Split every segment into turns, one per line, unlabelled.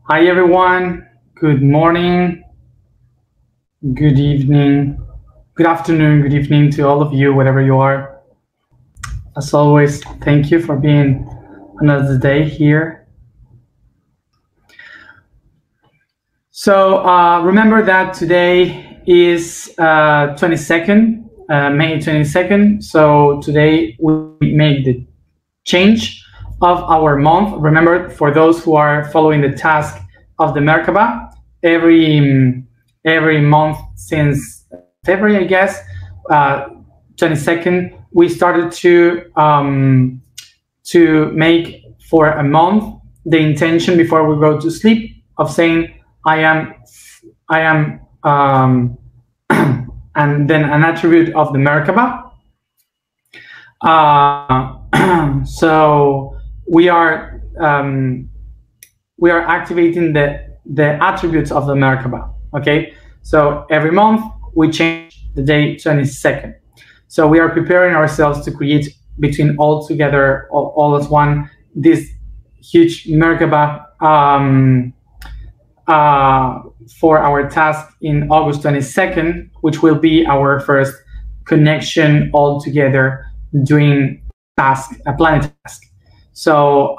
Hi everyone, good morning, good evening, good afternoon, good evening to all of you, wherever you are. As always, thank you for being another day here. So remember that today is 22nd, May 22nd. So today we make the change of our month. Remember, for those who are following the task of the Merkaba, every month since February, I guess, 22nd, we started to make for a month the intention before we go to sleep of saying I am, and then an attribute of the Merkaba. So we are activating the attributes of the Merkaba. Okay, so every month we change the day 22nd. So we are preparing ourselves to create between all together, all as one, this huge Merkaba for our task in August 22nd, which will be our first connection all together doing a planet task. So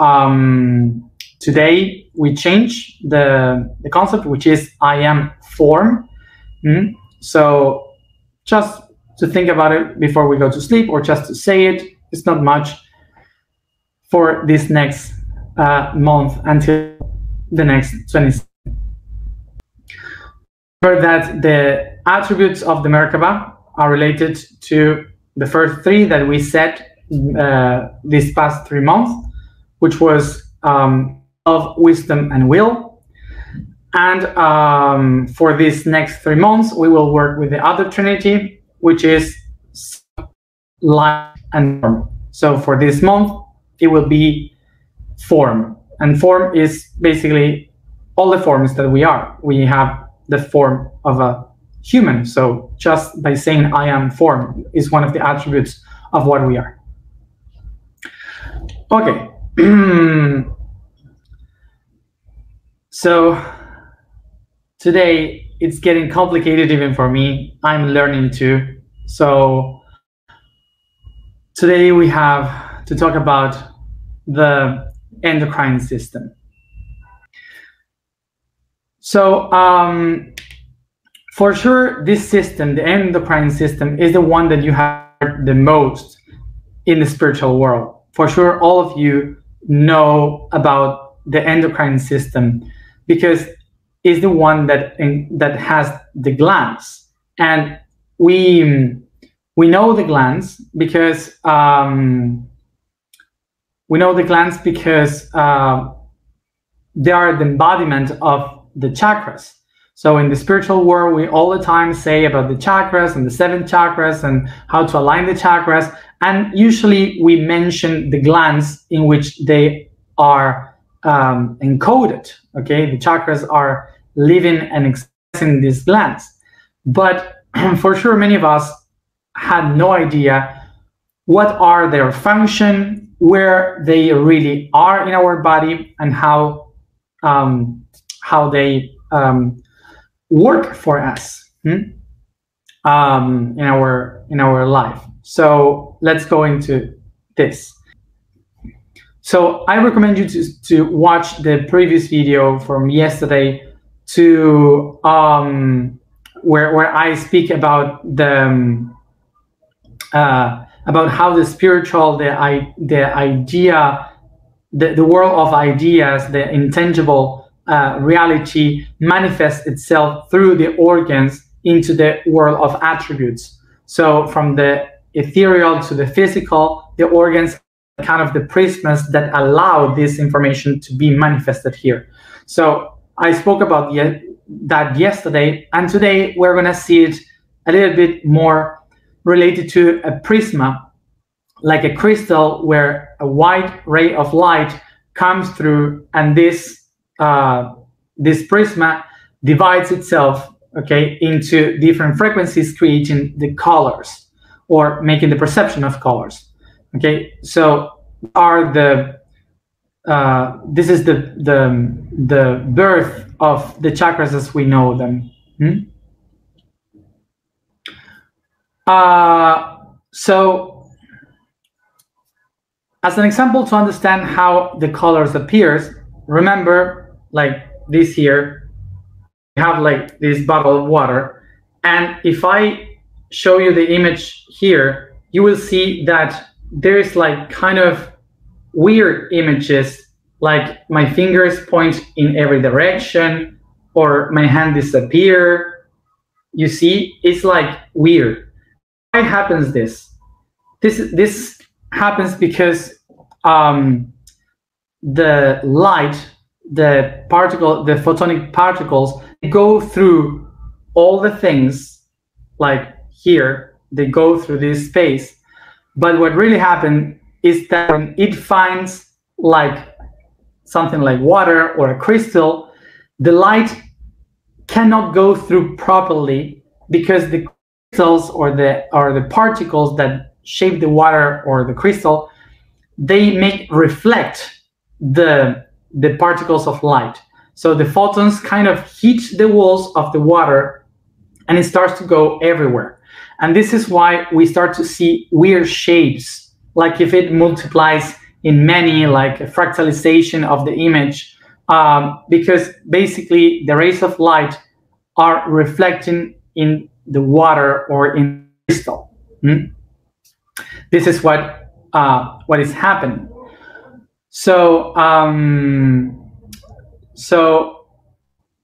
today we change the concept, which is I am form. So just to think about it before we go to sleep, or just to say it, it's not much for this next month until the next 20. Remember that the attributes of the Merkaba are related to the first three that we set these past 3 months, which was of wisdom and will. And for these next 3 months, we will work with the other trinity, which is light and form. So for this month, it will be form. And form is basically all the forms that we are. We have the form of a human. So just by saying I am form is one of the attributes of what we are. Okay. So today it's getting complicated even for me. I'm learning too. So today we have to talk about the endocrine system. So for sure, this system, the endocrine system, is the one that you have the most in the spiritual world. For sure, all of you know about the endocrine system because it's the one that has the glands, and we know the glands because they are the embodiment of the chakras. So in the spiritual world, we all the time say about the chakras and the 7 chakras and how to align the chakras. And usually we mention the glands in which they are encoded. Okay, the chakras are living and expressing these glands. But for sure, many of us had no idea what are their function, where they really are in our body, and how they work for us in our life. So let's go into this. So I recommend you to watch the previous video from yesterday to where I speak about the about how the spiritual, the idea, the world of ideas, the intangible reality manifests itself through the organs into the world of attributes. So from the ethereal to the physical, the organs are kind of the prisms that allow this information to be manifested here. So I spoke about that yesterday, and today we're going to see it a little bit more related to a prisma, like a crystal where a white ray of light comes through, and this prisma divides itself, okay, into different frequencies, creating the colors or making the perception of colors. Okay, so are the this is the birth of the chakras as we know them. So as an example to understand how the colors appears, remember like this here, we have like this bottle of water, and if I show you the image here, you will see that there's like kind of weird images, like my fingers point in every direction or my hand disappear. You see, it's like weird. Why happens this? This happens because the light, the photonic particles, go through all the things, like here, they go through this space. But what really happened is that when it finds like something like water or a crystal, the light cannot go through properly because the crystals or the particles that shape the water or the crystal, they reflect the particles of light. So the photons kind of hit the walls of the water and it starts to go everywhere. And this is why we start to see weird shapes, like if it multiplies in many, like a fractalization of the image, because basically the rays of light are reflecting in the water or in the crystal. This is what is happening. So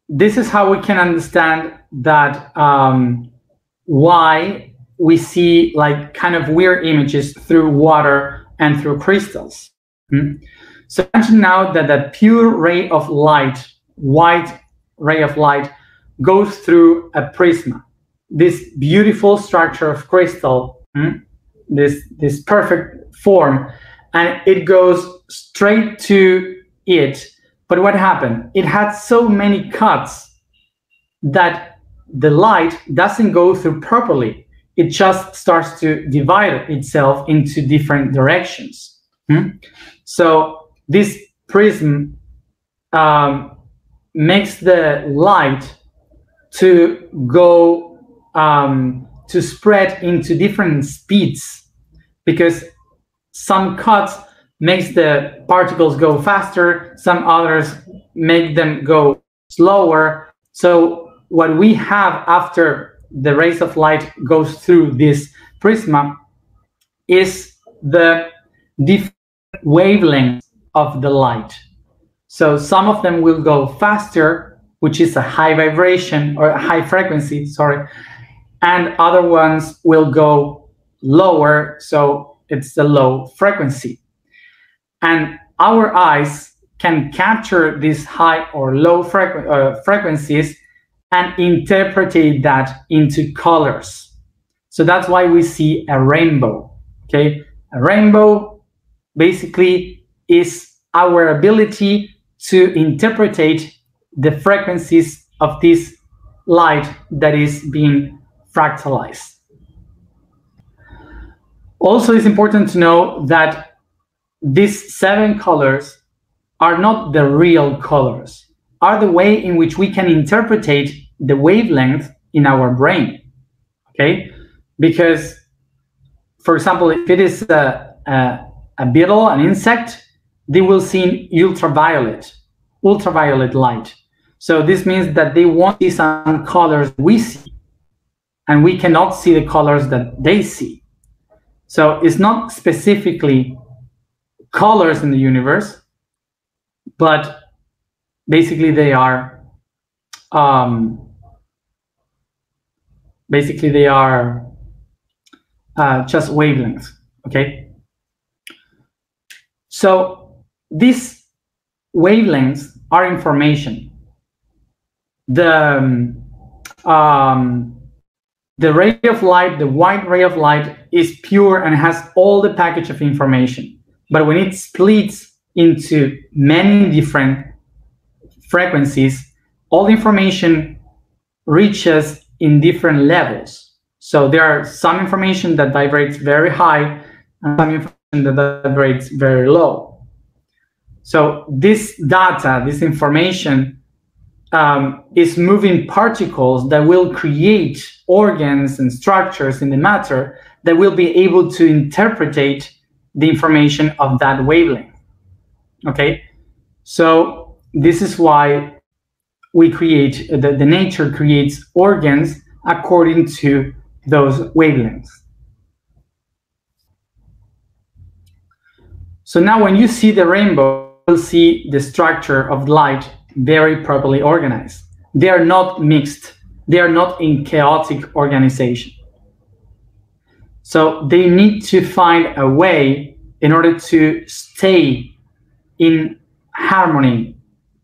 this is how we can understand that why we see like kind of weird images through water and through crystals. So imagine now that the pure ray of light, white ray of light, goes through a prism, this beautiful structure of crystal, this perfect form, and it goes straight to it. But what happened? It had so many cuts that the light doesn't go through properly. It just starts to divide itself into different directions. So this prism makes the light to go to spread into different speeds, because some cuts makes the particles go faster, some others make them go slower. So what we have after the rays of light goes through this prism is the different wavelengths of the light. So some of them will go faster, which is a high vibration or a high frequency, sorry, and other ones will go lower, so it's a low frequency. And our eyes can capture these high or low frequencies and interpret that into colors. So that's why we see a rainbow. Okay, a rainbow basically is our ability to interpret the frequencies of this light that is being fractalized. Also, it's important to know that these 7 colors are not the real colors, are the way in which we can interpret the wavelength in our brain. Okay, because, for example, if it is a beetle, an insect, they will see ultraviolet light. So this means that they won't see some colors we see, and we cannot see the colors that they see. So it's not specifically colors in the universe, but basically they are just wavelengths. Okay, so these wavelengths are information. The ray of light, the white ray of light, is pure and has all the package of information. But when it splits into many different frequencies, all the information reaches in different levels. So there are some information that vibrates very high and some information that vibrates very low. So this data, this information, is moving particles that will create organs and structures in the matter that will be able to interpret the information of that wavelength. Okay, so this is why we create, the nature creates organs according to those wavelengths. So now when you see the rainbow, you'll see the structure of light very properly organized. They are not mixed. They are not in chaotic organization. So they need to find a way in order to stay in harmony,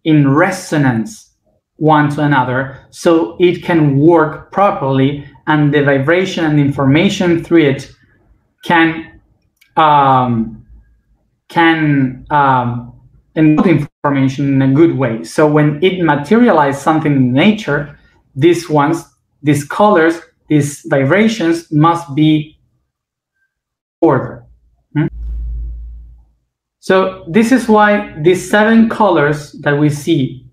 in resonance one to another, so it can work properly and the vibration and information through it can encode information in a good way. So when it materializes something in nature, these colors, these vibrations must be ordered. So this is why these 7 colors that we see,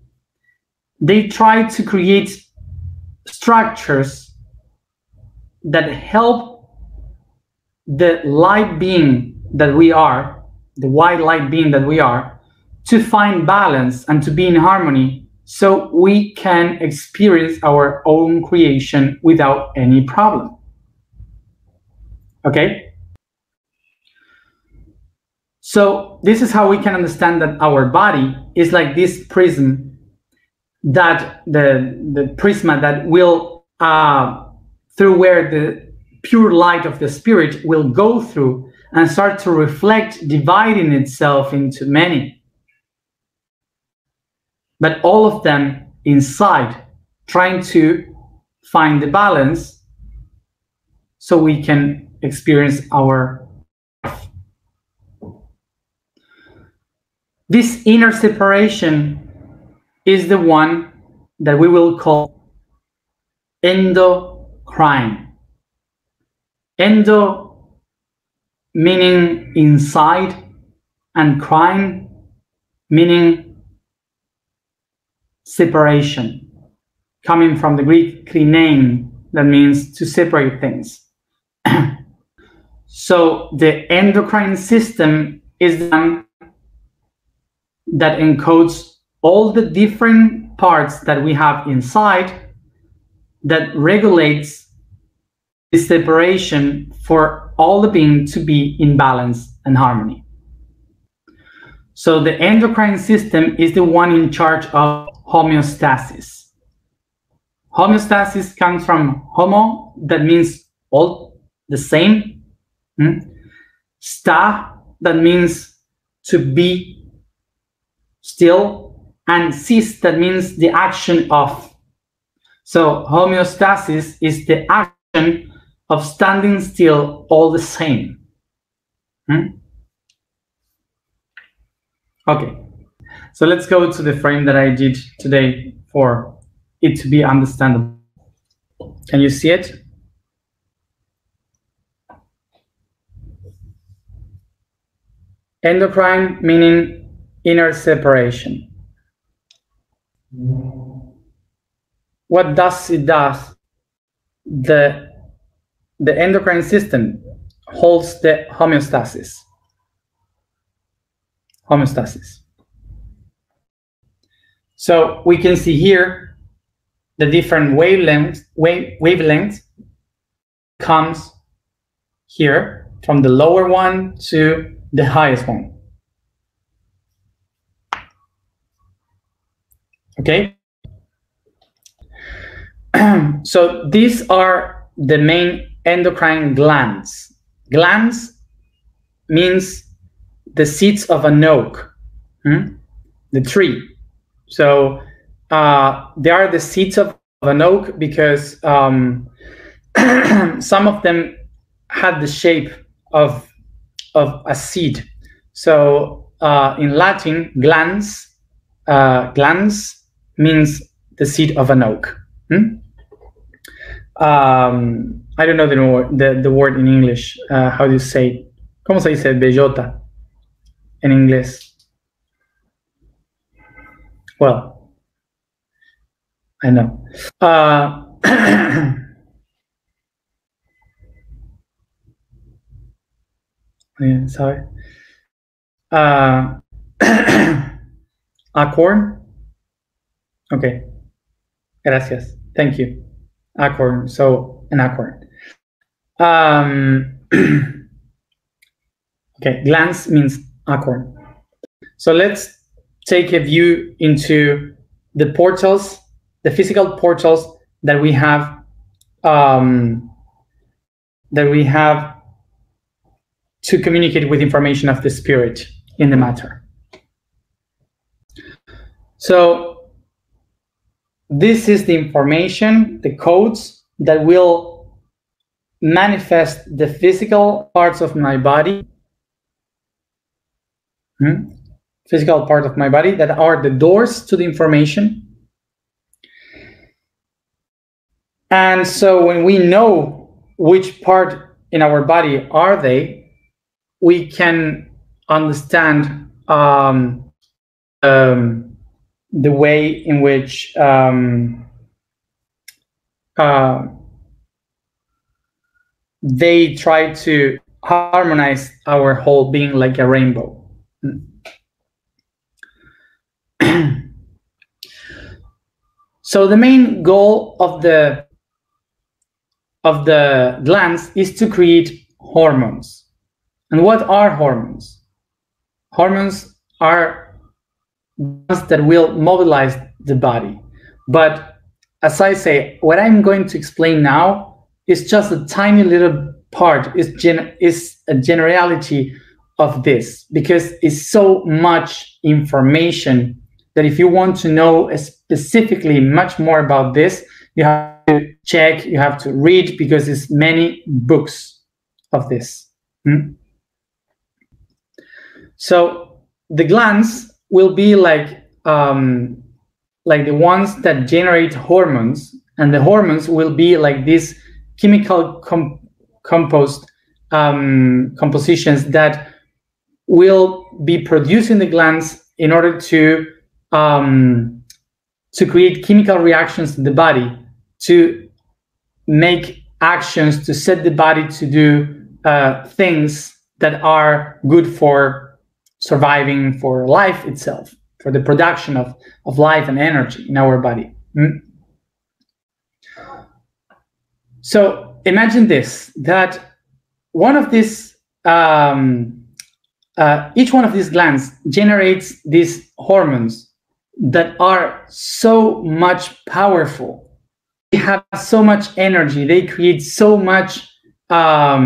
they try to create structures that help the light being that we are, the white light being that we are, to find balance and to be in harmony, so we can experience our own creation without any problem. Okay? So this is how we can understand that our body is like this prism, that the prisma that will through where the pure light of the spirit will go through and start to reflect, dividing itself into many, but all of them inside, trying to find the balance so we can experience our life. This inner separation is the one that we will call endocrine. Endo meaning inside, and crine meaning separation, coming from the Greek krinein, that means to separate things. So the endocrine system is the one that encodes all the different parts that we have inside, that regulates the separation for all the being to be in balance and harmony. So the endocrine system is the one in charge of homeostasis. Homeostasis comes from homo, that means all the same. Sta, that means to be still, and sis, that means the action of. So homeostasis is the action of standing still all the same. Okay, so let's go to the frame that I did today for it to be understandable. Can you see it? Endocrine meaning inner separation. What does it do? The endocrine system holds the homeostasis. So we can see here the different wavelengths comes here from the lower one to the highest one. Okay. So these are the main endocrine glands. Glands means the seeds of an oak, the tree. So they are the seeds of an oak because some of them had the shape of a seed. So in Latin, glans means the seed of an oak. I don't know the word in English. How do you say? ¿Cómo se dice bellota en inglés? Well, I know. Yeah, sorry. Acorn. Okay. Gracias. Thank you. Acorn. So an acorn. Okay. Glance means acorn. So let's take a view into the portals, the physical portals that we have, to communicate with information of the spirit in the matter. So this is the information, the codes that will manifest the physical parts of my body, physical part of my body, that are the doors to the information. And so when we know which part in our body are they, we can understand the way in which they try to harmonize our whole being like a rainbow. So the main goal of the glands is to create hormones. And what are hormones? Hormones are ones that will mobilize the body. But as I say, what I'm going to explain now is just a tiny little part, is a generality of this, because it's so much information that if you want to know specifically much more about this, you have to check, you have to read, because there's many books of this. So the glands will be like the ones that generate hormones, and the hormones will be like these chemical compositions that will be produced in the glands in order to create chemical reactions in the body, to make actions, to set the body to do things that are good for surviving, for life itself, for the production of life and energy in our body. So imagine this, that one of these, each one of these glands generates these hormones that are so much powerful. They have so much energy. They create so much power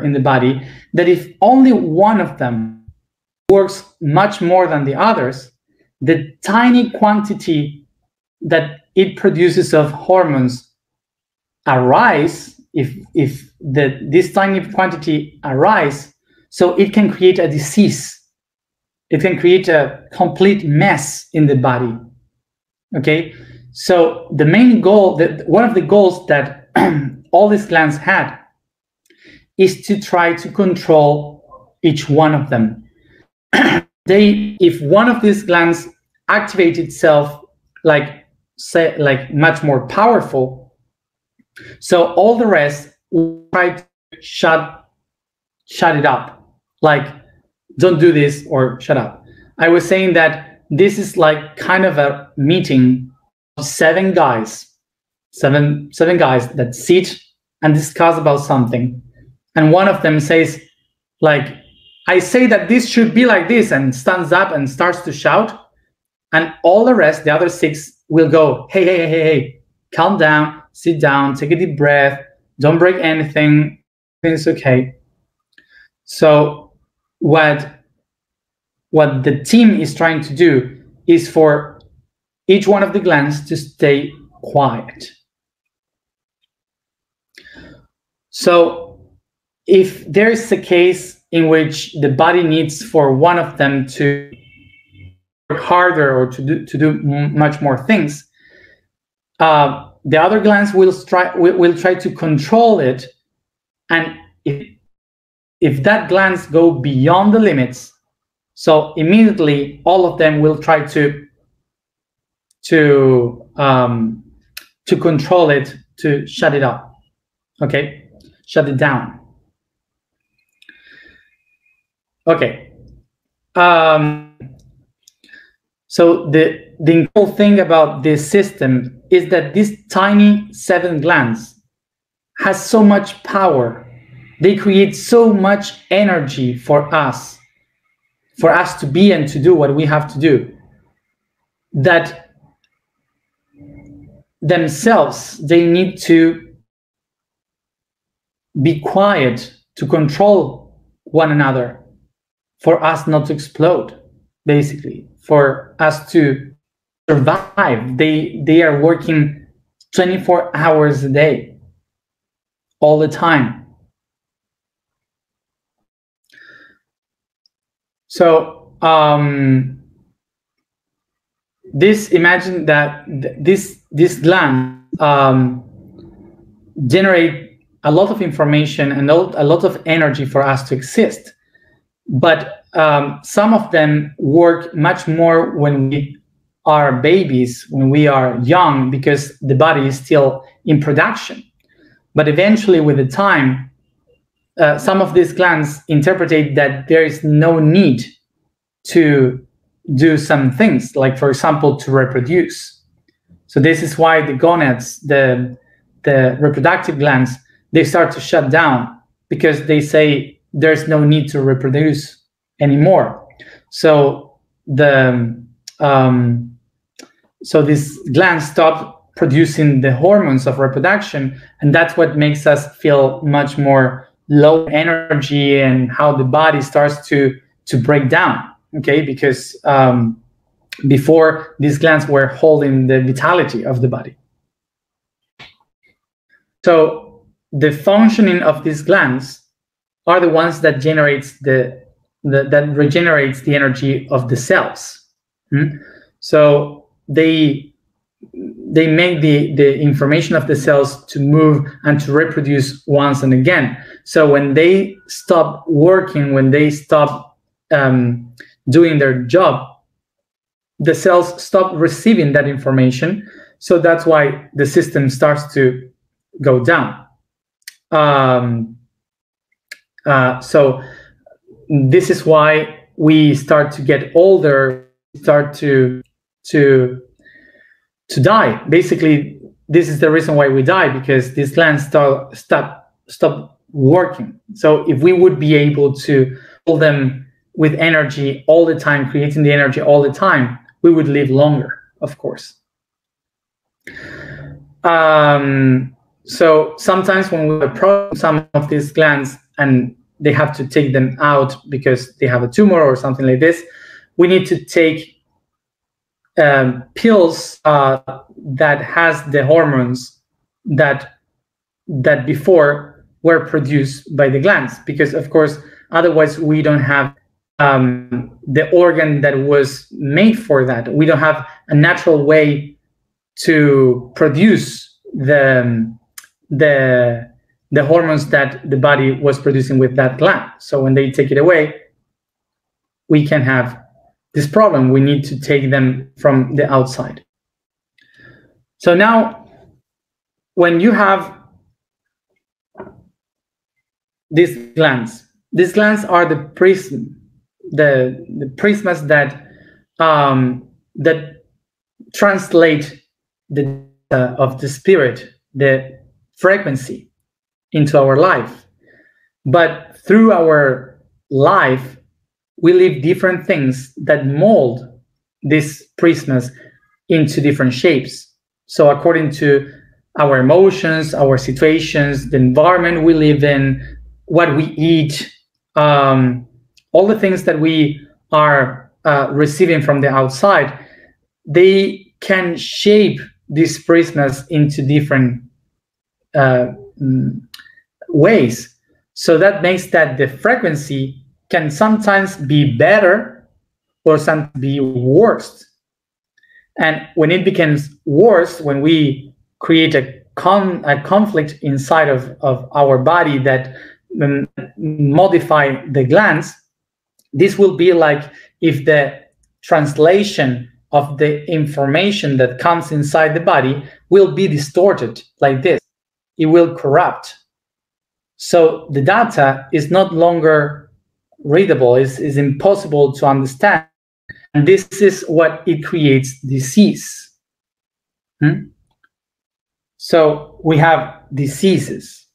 in the body, that if only one of them works much more than the others, the tiny quantity that it produces of hormones arise. If this tiny quantity arise, so it can create a disease. It can create a complete mess in the body. Okay, so the main goal, one of the goals that all these glands had, is to try to control each one of them. If one of these glands activates itself like much more powerful, so all the rest will try to shut it up, like don't do this or shut up. I was saying that this is like kind of a meeting of seven guys that sit and discuss about something, and one of them says, like, I say that this should be like this, and stands up and starts to shout, and all the rest, the other six, will go, hey, calm down, sit down, take a deep breath, don't break anything, it's okay. So what the team is trying to do is for each one of the glands to stay quiet. So if there is a case in which the body needs for one of them to work harder or to do much more things, the other glands will try to control it, and if that glands go beyond the limits, So immediately all of them will try to control it, to shut it up. Okay, shut it down. Okay. So the incredible thing about this system is that these tiny 7 glands has so much power. They create so much energy for us to be and to do what we have to do, that themselves, they need to be quiet to control one another, for us not to explode, basically, for us to survive. They are working 24 hours a day, all the time. So imagine that this gland generate a lot of information and a lot of energy for us to exist. But some of them work much more when we are babies, when we are young, because the body is still in production. But eventually, with the time, some of these glands interpret that there is no need to do some things, like, for example, to reproduce. So this is why the gonads, the reproductive glands, they start to shut down, because they say there's no need to reproduce anymore. So so these glands stop producing the hormones of reproduction, and that's what makes us feel much more low energy, and how the body starts to break down. Okay, because before, these glands were holding the vitality of the body. So the functioning of these glands are the ones that generates that regenerates the energy of the cells. So they make the information of the cells to move and to reproduce once and again. So when they stop working, when they stop doing their job, the cells stop receiving that information. So that's why the system starts to go down. So this is why we start to get older, start to die. Basically, this is the reason why we die, because these glands stop working. So if we would be able to hold them with energy all the time, creating the energy all the time, we would live longer, of course. So sometimes when we approach some of these glands and they have to take them out because they have a tumor or something like this, we need to take pills that has the hormones that before were produced by the glands, because of course otherwise we don't have the organ that was made for that. We don't have a natural way to produce the hormones that the body was producing with that gland. So when they take it away, we can have this problem. We need to take them from the outside. So now, when you have these glands are the prism, the prismas that translate the data of the spirit, the frequency, into our life. But through our life, we live different things that mold these prismas into different shapes. So according to our emotions, our situations, the environment we live in, what we eat, all the things that we are receiving from the outside, they can shape these prismas into different ways. So that makes that the frequency can sometimes be better or sometimes be worse. And when it becomes worse, when we create a conflict inside of our body that modify the glands, this will be like if the translation of the information that comes inside the body will be distorted like this. It will corrupt. So the data is not longer readable, is impossible to understand. And this is what it creates disease. So we have diseases.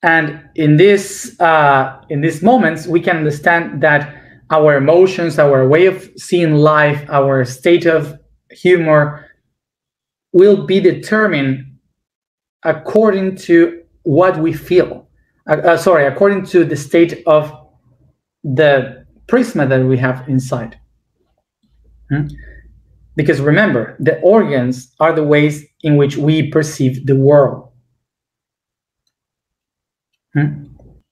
And in these moments, we can understand that our emotions, our way of seeing life, our state of humor will be determined according to what we feel. According to the state of the prisma that we have inside. Because remember, the organs are the ways in which we perceive the world.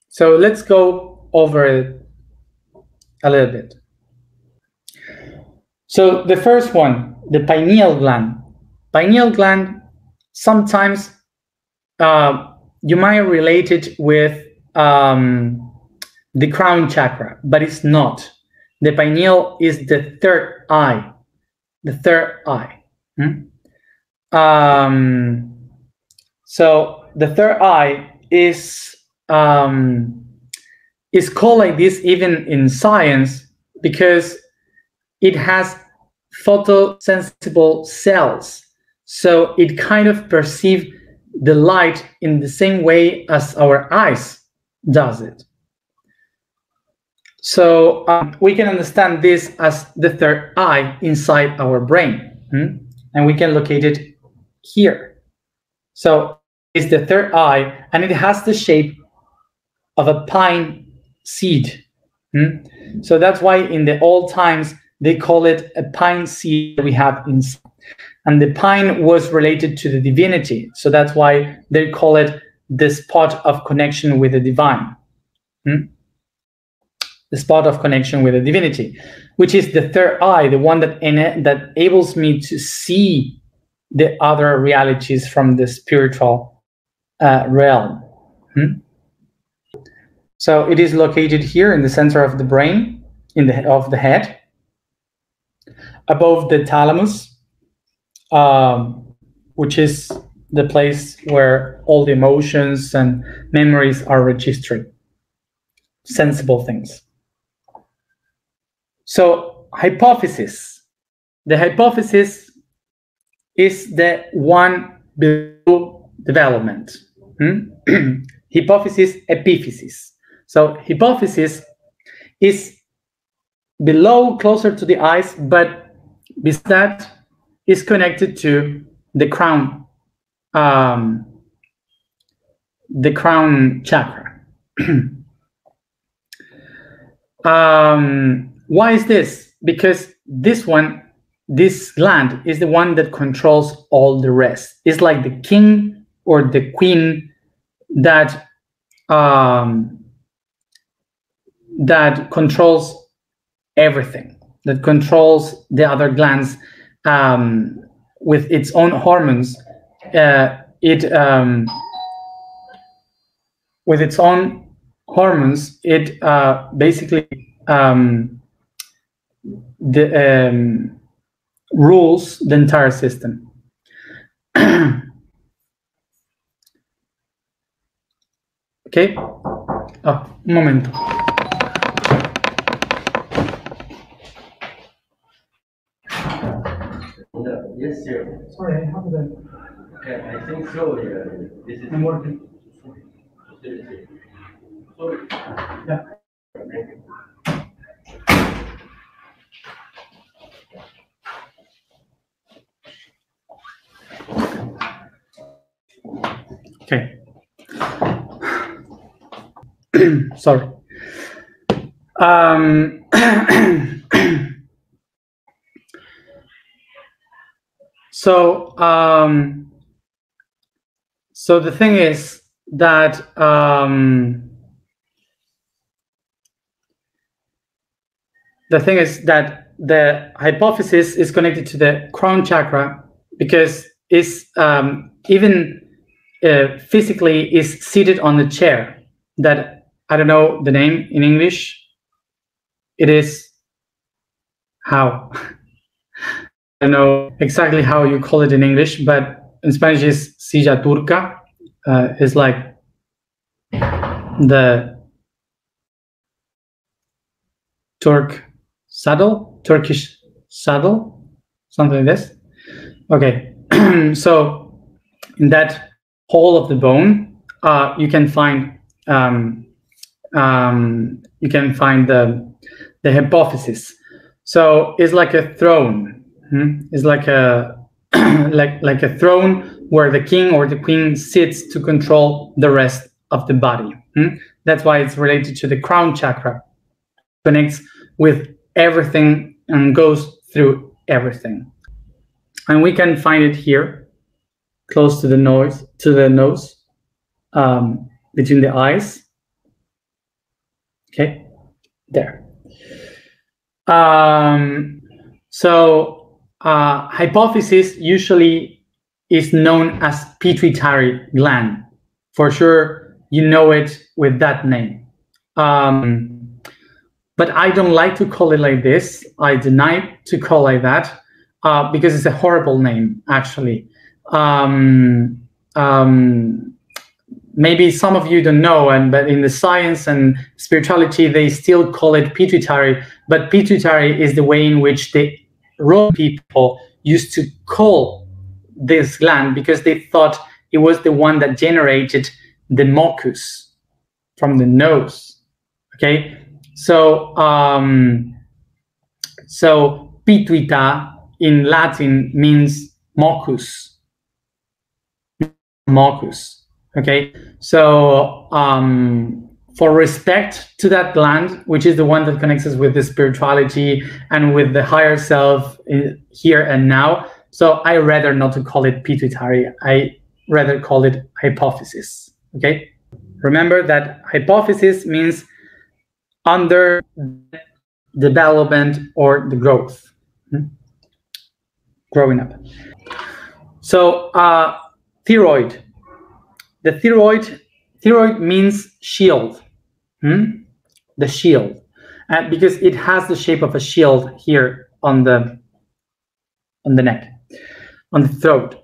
So let's go over it a little bit. So the first one, the pineal gland. Pineal gland, sometimes you might relate it with the crown chakra, but it's not. The pineal is the third eye. The third eye. So the third eye is called like this even in science because it has photosensible cells. So it kind of perceives the light in the same way as our eyes does it. So we can understand this as the third eye inside our brain. And we can locate it here. So it's the third eye, and it has the shape of a pine seed. So that's why in the old times they call it a pine seed that we have inside. And the pine was related to the divinity. So that's why they call it the spot of connection with the divine. The spot of connection with the divinity, which is the third eye, the one that enables me to see the other realities from the spiritual realm. So it is located here in the center of the brain, of the head, above the thalamus, which is the place where all the emotions and memories are registered, sensible things. So hypophysis. The hypophysis is the one below development. Hypophysis, epiphysis. So hypophysis is below, closer to the eyes, but besides that is connected to the crown chakra. Why is this? Because this gland is the one that controls all the rest. It's like the king or the queen that controls everything, that controls the other glands with its own hormones. With its own hormones, it basically rules the entire system. Okay. Un momento.
Yes, sir.
Sorry, I have the.
Okay, I think so. Yeah. This is.
I'm working.
Sorry.
Yeah. Okay. Sorry. So the thing is that the hypophysis is connected to the crown chakra because it's even physically is seated on the chair that I don't know the name in English. it is how I don't know exactly how you call it in English, but in Spanish is silla turca. Is like the Turkish saddle, something like this. Okay, so in that hole of the bone, you can find the hypophysis. So it's like a throne. It's like a like a throne where the king or the queen sits to control the rest of the body. That's why it's related to the crown chakra. Connects with everything and goes through everything. And we can find it here, close to the nose, between the eyes. Okay, there. So hypophysis usually is known as pituitary gland. For sure, you know it with that name. But I don't like to call it like this. I deny to call it like that because it's a horrible name, actually. Maybe some of you don't know, but in the science and spirituality, they still call it pituitary. But pituitary is the way in which the Roman people used to call this gland because they thought it was the one that generated the mucus from the nose. Okay, so pituita in Latin means mucus. Okay, so for respect to that gland, which is the one that connects us with the spirituality and with the higher self here and now, so I rather not to call it pituitary. I rather call it hypophysis. Okay, remember that hypophysis means under development or the growth, growing up. So thyroid. The thyroid means shield, the shield, because it has the shape of a shield here on the neck, on the throat.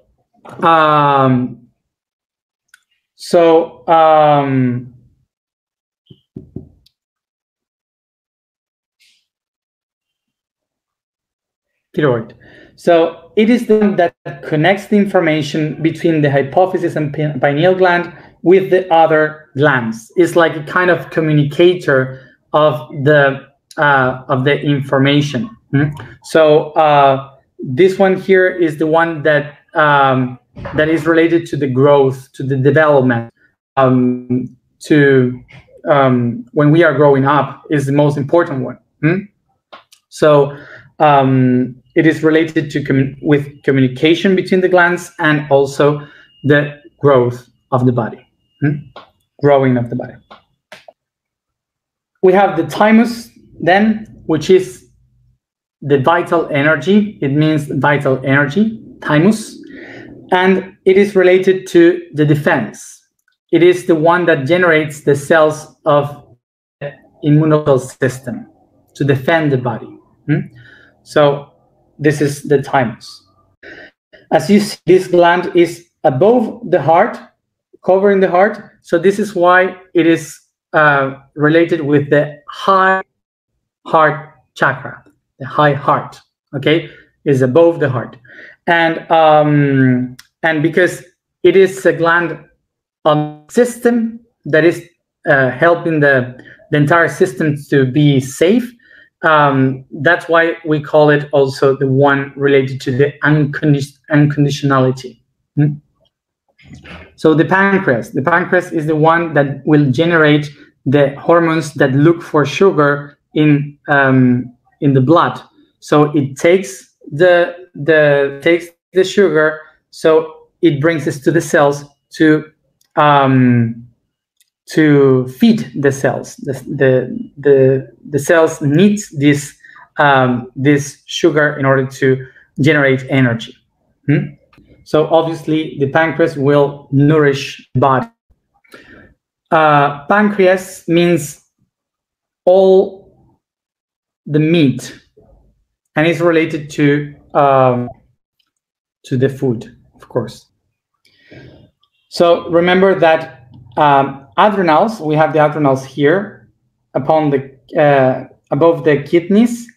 Thyroid. So it is the one that connects the information between the hypophysis and pineal gland with the other glands. It's like a kind of communicator of the information. So this one here is the one that that is related to the growth, to the development, to when we are growing up is the most important one. So it is related to with communication between the glands and also the growth of the body, growing of the body. We have the thymus then, which is the vital energy. It means vital energy, thymus, and it is related to the defense. It is the one that generates the cells of the immune system to defend the body. So this is the thymus. As you see, this gland is above the heart, covering the heart. So this is why it is related with the high heart chakra. The high heart, okay, is above the heart, and because it is a gland system that is helping the entire system to be safe. That's why we call it also the one related to the unconditionality. So the pancreas is the one that will generate the hormones that look for sugar in the blood. So it takes the sugar, so it brings us to the cells to feed the cells. The cells need this sugar in order to generate energy. So obviously the pancreas will nourish the body. Pancreas means all the meat, and it's related to the food, of course. So remember that adrenals, we have the adrenals here upon the above the kidneys,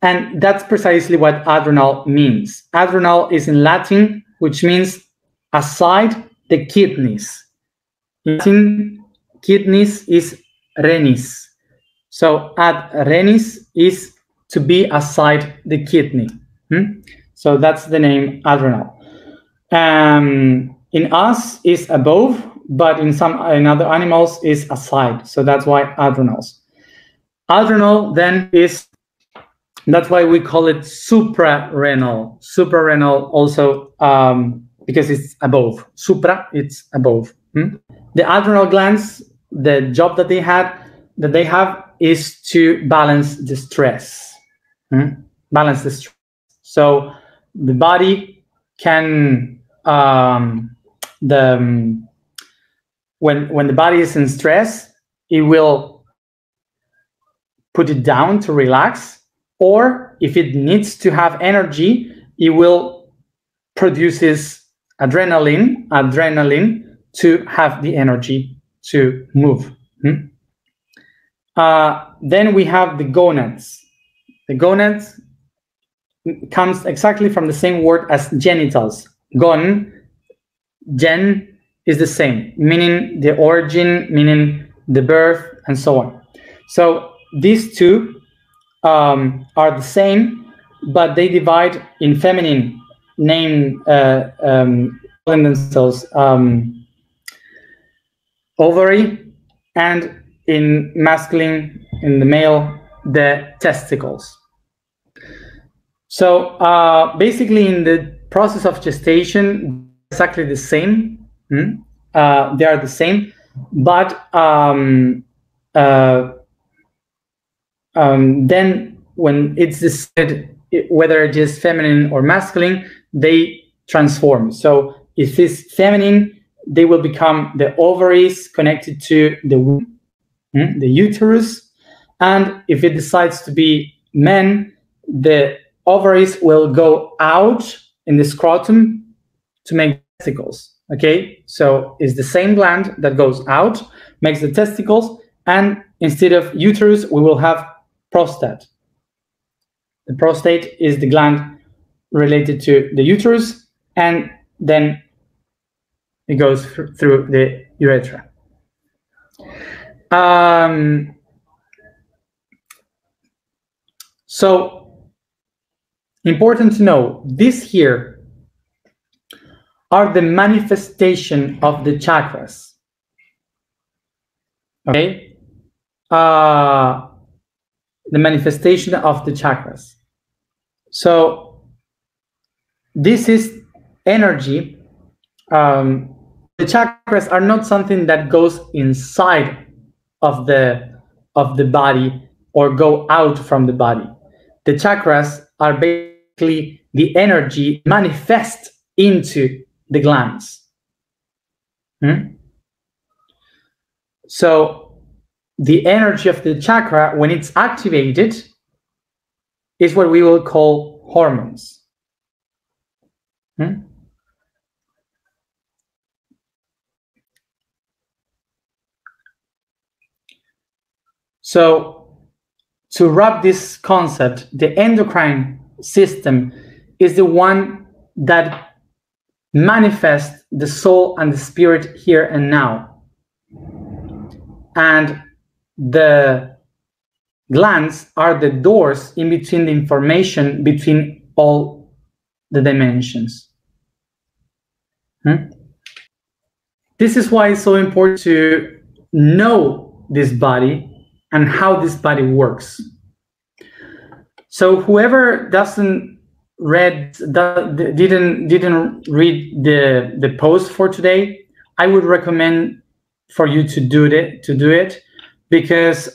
and that's precisely what adrenal means. Adrenal is in Latin, which means aside the kidneys. In Latin, kidneys is renis. So ad renis is to be aside the kidney. So that's the name adrenal. In us is above, but in other animals is aside. So that's why adrenals. Adrenal then is, that's why we call it suprarenal. Suprarenal also because it's above. Supra, it's above. The adrenal glands, the job that they have is to balance the stress. Balance the stress. So the body can when the body is in stress, it will put it down to relax, or if it needs to have energy, it will produces adrenaline to have the energy to move. Then we have the gonads. The gonads comes exactly from the same word as genitals. Gen is the same, meaning the origin, meaning the birth, and so on. So these two are the same, but they divide in feminine, calling themselves ovary, and in masculine, in the male, the testicles. So basically in the process of gestation, exactly the same. They are the same, but then when it's decided whether it is feminine or masculine, they transform. So if it's feminine, they will become the ovaries connected to the womb, the uterus, and if it decides to be men, the ovaries will go out in the scrotum to make testicles. Okay, so it's the same gland that goes out, makes the testicles, and instead of uterus, we will have prostate. The prostate is the gland related to the uterus, and then it goes through the urethra. So important to know, this here are the manifestation of the chakras. Okay, the manifestation of the chakras. So this is energy. The chakras are not something that goes inside of the body or go out from the body. The chakras are basically the energy manifest into the glands. So the energy of the chakra, when it's activated, is what we will call hormones. So to wrap this concept, the endocrine system is the one that manifests the soul and the spirit here and now. And the glands are the doors in between the information between all the dimensions. This is why it's so important to know this body and how this body works. So whoever didn't read the post for today, I would recommend for you to do it because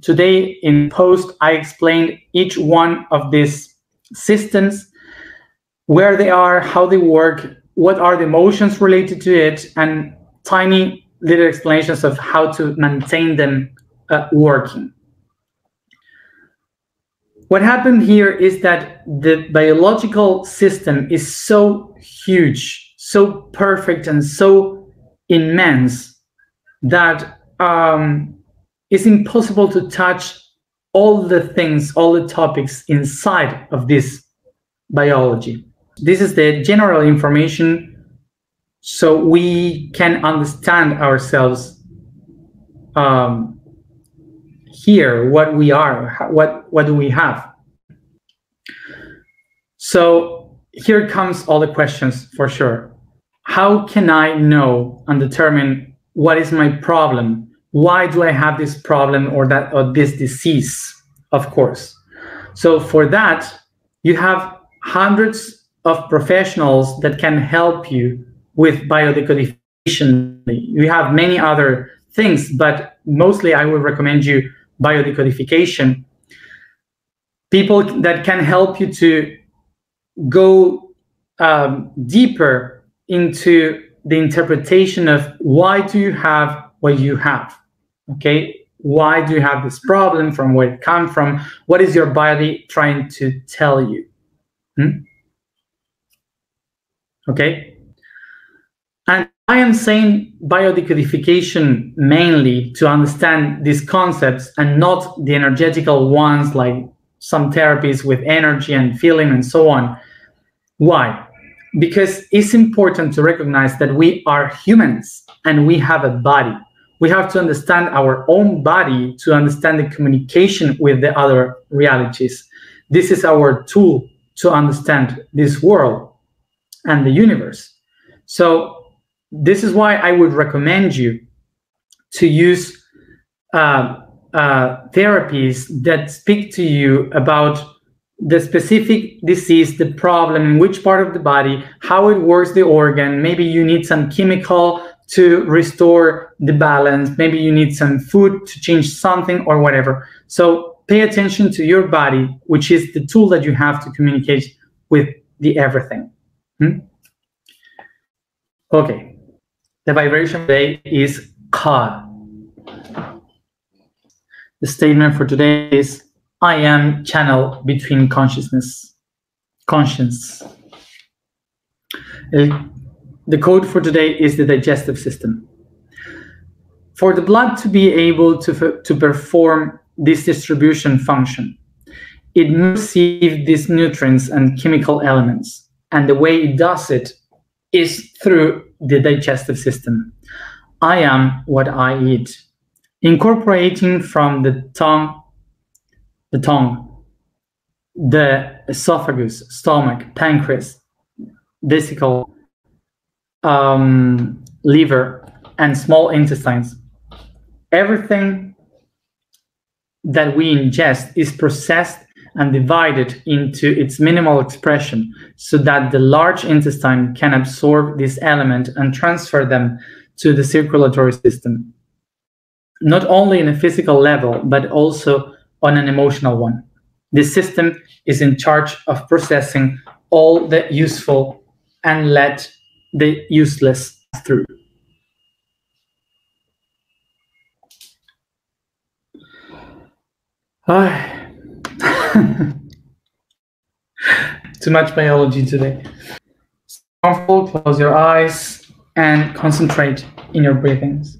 today in post I explained each one of these systems, where they are, how they work, what are the emotions related to it, and tiny little explanations of how to maintain them working. what happened here is that the biological system is so huge, so perfect, and so immense that it's impossible to touch all the things, all the topics inside of this biology. This is the general information so we can understand ourselves here, what we are, what do we have. So here comes all the questions for sure. How can I know and determine what is my problem? Why do I have this problem or this disease? Of course. So for that, you have hundreds of professionals that can help you with biodecodification. You have many other things, but mostly I would recommend you biodecodification. People that can help you to go deeper into the interpretation of why do you have what you have, okay? Why do you have this problem? From where it comes from? What is your body trying to tell you? Okay? And I am saying biodecodification mainly to understand these concepts and not the energetical ones like some therapies with energy and feeling and so on. Why? Because it's important to recognize that we are humans and we have a body. We have to understand our own body to understand the communication with the other realities. This is our tool to understand this world and the universe. So this is why I would recommend you to use therapies that speak to you about the specific disease, the problem, in which part of the body, how it works, the organ. Maybe you need some chemical to restore the balance. Maybe you need some food to change something or whatever. So pay attention to your body, which is the tool that you have to communicate with the everything. Okay. The vibration today is Ka. The statement for today is, I am channel between conscience. The code for today is the digestive system. For the blood to be able to perform this distribution function, it must receive these nutrients and chemical elements. And the way it does it is through the digestive system. I am what I eat. Incorporating from the tongue, the esophagus, stomach, pancreas, vesicle, liver, and small intestines. Everything that we ingest is processed and divided into its minimal expression so that the large intestine can absorb this element and transfer them to the circulatory system, not only in a physical level, but also on an emotional one. This system is in charge of processing all the useful and let the useless through. Too much biology today. Comfortable, close your eyes and concentrate in your breathings.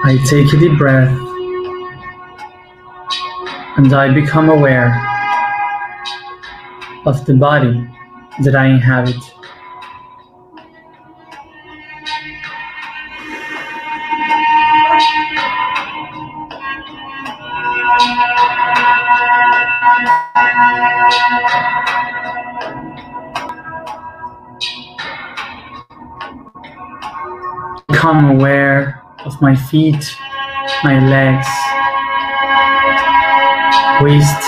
I take a deep breath and I become aware of the body that I inhabit. Become aware of my feet, my legs, waist,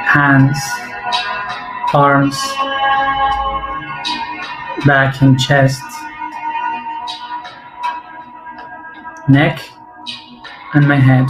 hands, arms, back and chest, neck, and my head.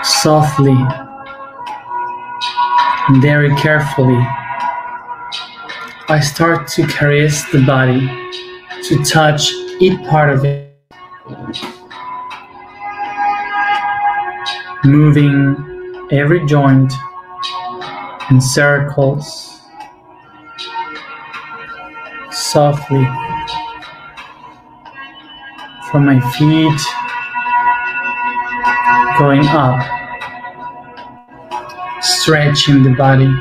Softly and very carefully, I start to caress the body, to touch each part of it, moving every joint in circles, softly, from my feet, going up, stretching the body.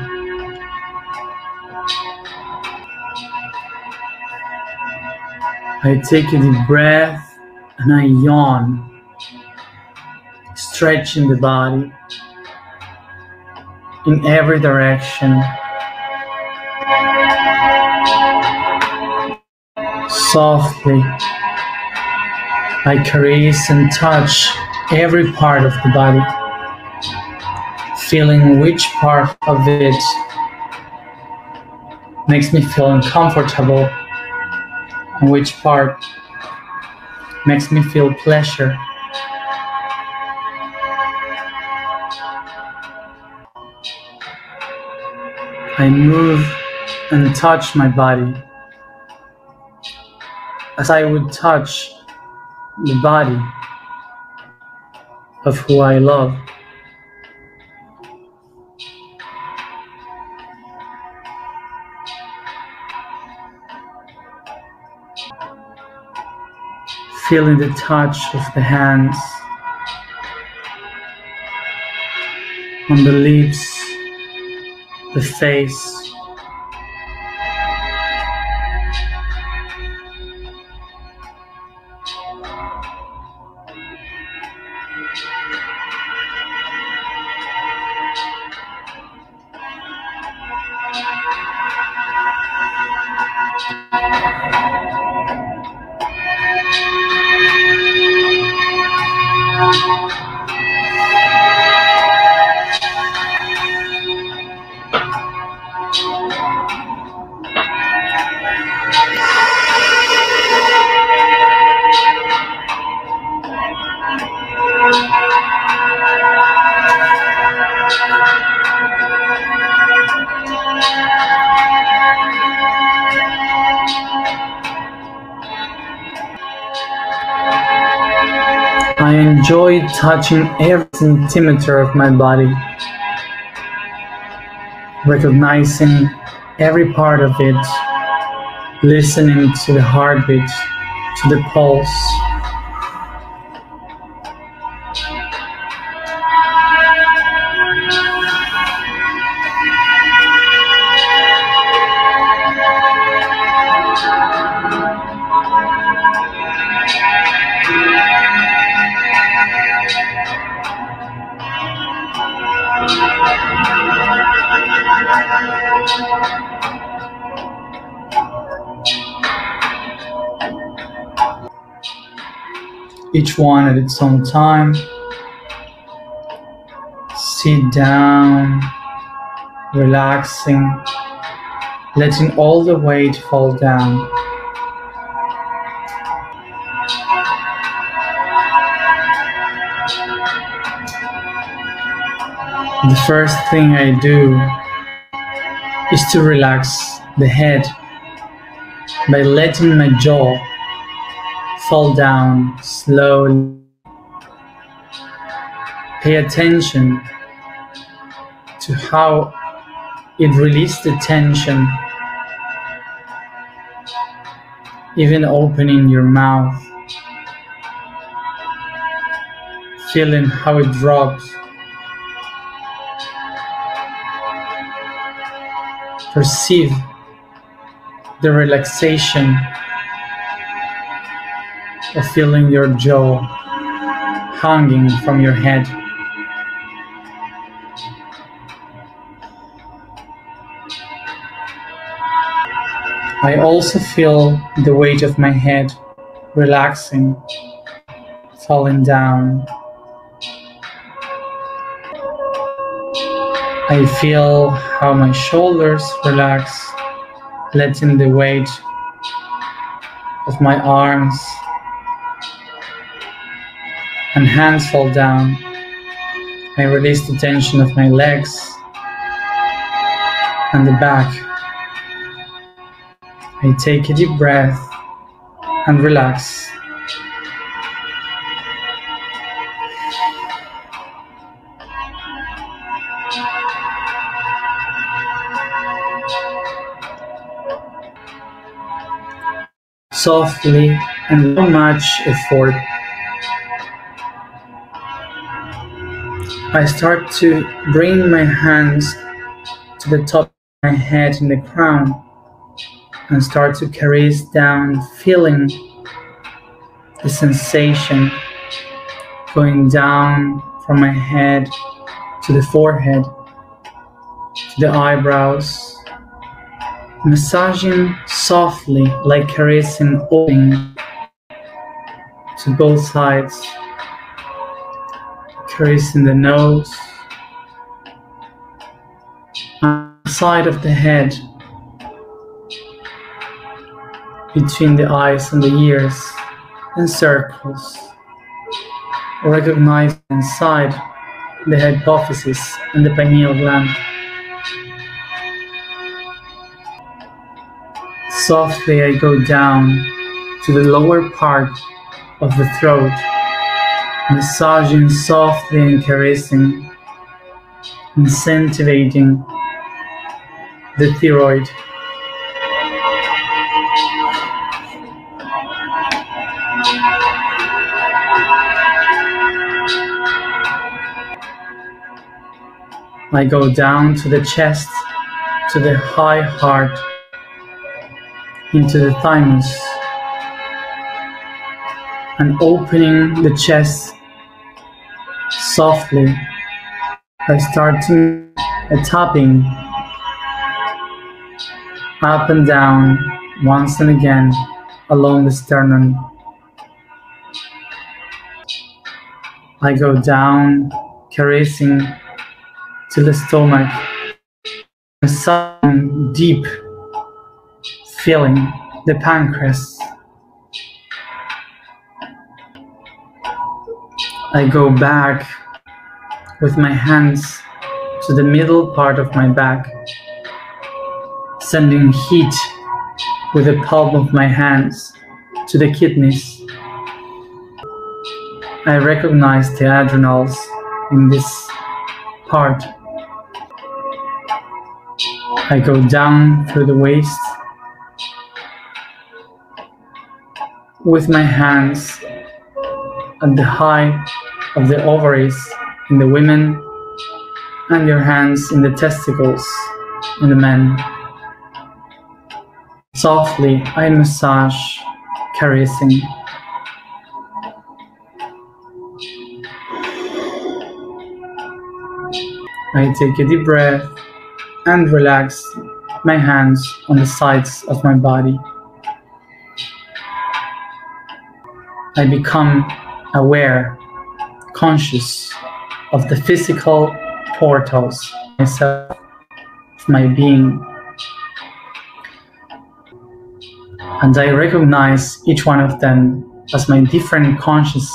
I take a deep breath and I yawn, stretching the body in every direction. Softly, I caress and touch every part of the body, feeling which part of it makes me feel uncomfortable and which part makes me feel pleasure. I move and touch my body as I would touch the body of who I love. Feeling the touch of the hands on the lips, the face, I enjoy touching every centimeter of my body, recognizing every part of it, listening to the heartbeat, to the pulse. Each one at its own time. Sit down, relaxing, letting all the weight fall down. The first thing I do is to relax the head by letting my jaw fall down slowly. Pay attention to how it releases the tension, even opening your mouth, feeling how it drops. Perceive the relaxation of feeling your jaw hanging from your head. I also feel the weight of my head relaxing, falling down. I feel how my shoulders relax, letting the weight of my arms and hands fall down. I release the tension of my legs and the back. I take a deep breath and relax. Softly and without much effort, I start to bring my hands to the top of my head in the crown and start to caress down, feeling the sensation going down from my head to the forehead, to the eyebrows, massaging softly like caressing opening to both sides, caressing the nose, and the side of the head, between the eyes and the ears, in circles, recognizing inside the hypophysis and the pineal gland. Softly I go down to the lower part of the throat, massaging softly and caressing, incentivizing the thyroid. I go down to the chest, to the high heart, into the thymus, and opening the chest softly, I start to a tapping up and down once and again along the sternum. I go down, caressing to the stomach, massaging deep, feeling the pancreas. I go back with my hands to the middle part of my back, sending heat with the palm of my hands to the kidneys. I recognize the adrenals in this part. I go down through the waist with my hands at the height of the ovaries in the women and your hands in the testicles in the men. Softly I massage, caressing. I take a deep breath and relax my hands on the sides of my body. I become aware, conscious of the physical portals myself, of my being. And I recognize each one of them as my different conscious,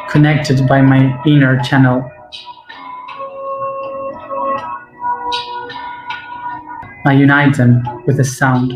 connected by my inner channel. I unite them with a sound.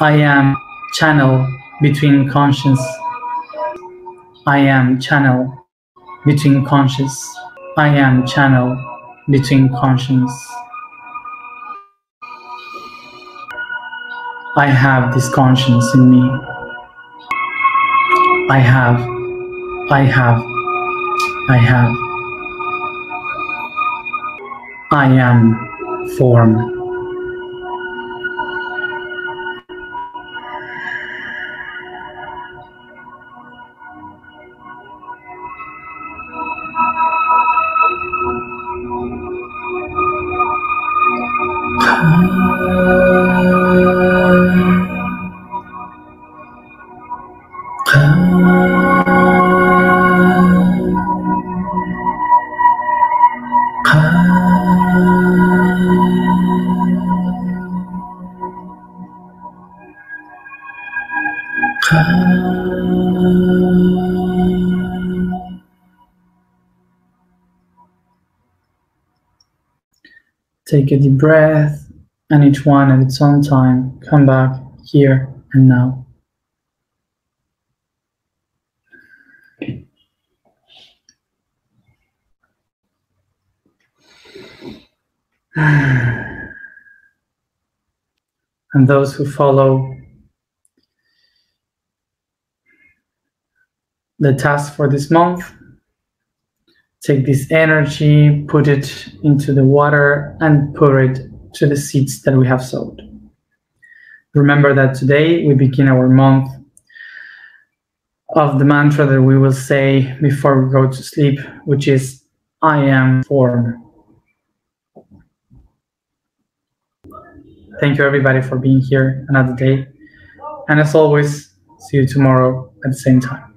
I am channel between conscious. I am channel between conscious. I am channel between conscience. I have this conscience in me. I have. I have. I have. I am form. Take a deep breath, and each one at its own time, come back here and now. And those who follow the task for this month, take this energy, put it into the water, and put it to the seeds that we have sowed. Remember that today we begin our month of the mantra that we will say before we go to sleep, which is, I am form. Thank you everybody for being here another day. And as always, see you tomorrow at the same time.